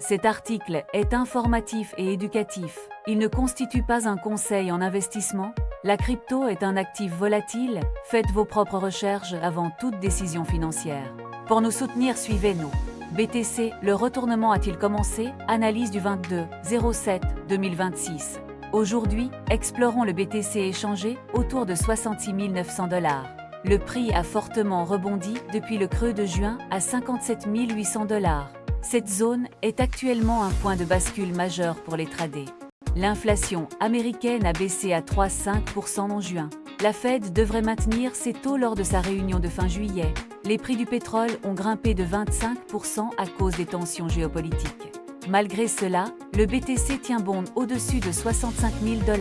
Cet article est informatif et éducatif. Il ne constitue pas un conseil en investissement. La crypto est un actif volatile. Faites vos propres recherches avant toute décision financière. Pour nous soutenir, suivez-nous. BTC, le retournement a-t-il commencé? Analyse du 22/07/2026. Aujourd'hui, explorons le BTC échangé autour de 66 900 $. Le prix a fortement rebondi depuis le creux de juin à 57 800 $. Cette zone est actuellement un point de bascule majeur pour les traders. L'inflation américaine a baissé à 3,5% en juin. La Fed devrait maintenir ses taux lors de sa réunion de fin juillet. Les prix du pétrole ont grimpé de 25% à cause des tensions géopolitiques. Malgré cela, le BTC tient bon au-dessus de 65 000 $.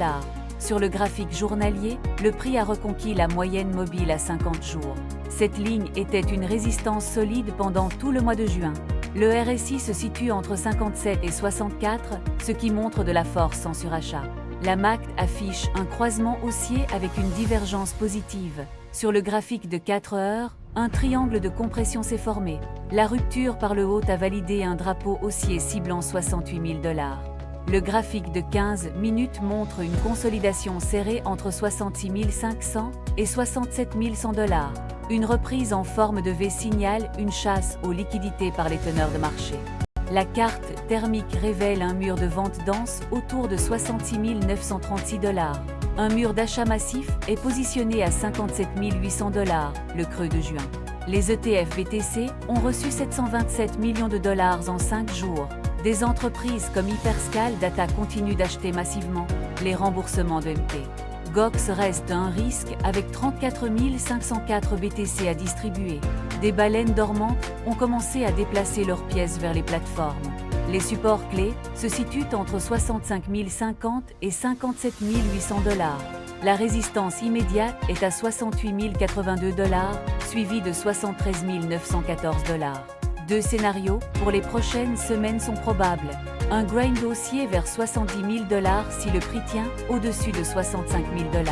Sur le graphique journalier, le prix a reconquis la moyenne mobile à 50 jours. Cette ligne était une résistance solide pendant tout le mois de juin. Le RSI se situe entre 57 et 64, ce qui montre de la force en surachat. La MACD affiche un croisement haussier avec une divergence positive. Sur le graphique de 4 heures, un triangle de compression s'est formé. La rupture par le haut a validé un drapeau haussier ciblant 68 000 $. Le graphique de 15 minutes montre une consolidation serrée entre 66 500 et 67 100 $. Une reprise en forme de V signale une chasse aux liquidités par les teneurs de marché. La carte thermique révèle un mur de vente dense autour de 66 936 $. Un mur d'achat massif est positionné à 57 800 $, le creux de juin. Les ETF BTC ont reçu 727 millions de dollars en 5 jours. Des entreprises comme Hyperscale Data continuent d'acheter massivement. Les remboursements de MT. Gox reste un risque avec 34 504 BTC à distribuer. Des baleines dormantes ont commencé à déplacer leurs pièces vers les plateformes. Les supports clés se situent entre 65 050 et 57 800 $. La résistance immédiate est à 68 082 $, suivie de 73 914 $. Deux scénarios pour les prochaines semaines sont probables. Un grain haussier vers 70 000 $ si le prix tient au-dessus de 65 000 $.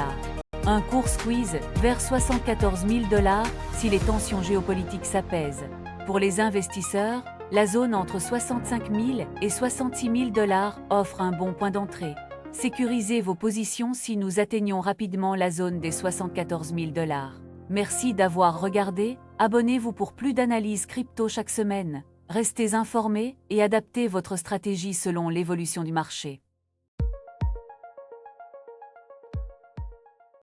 Un court squeeze vers 74 000 $ si les tensions géopolitiques s'apaisent. Pour les investisseurs, la zone entre 65 000 et 66 000 $ offre un bon point d'entrée. Sécurisez vos positions si nous atteignons rapidement la zone des 74 000 $. Merci d'avoir regardé, abonnez-vous pour plus d'analyses crypto chaque semaine. Restez informés et adaptez votre stratégie selon l'évolution du marché.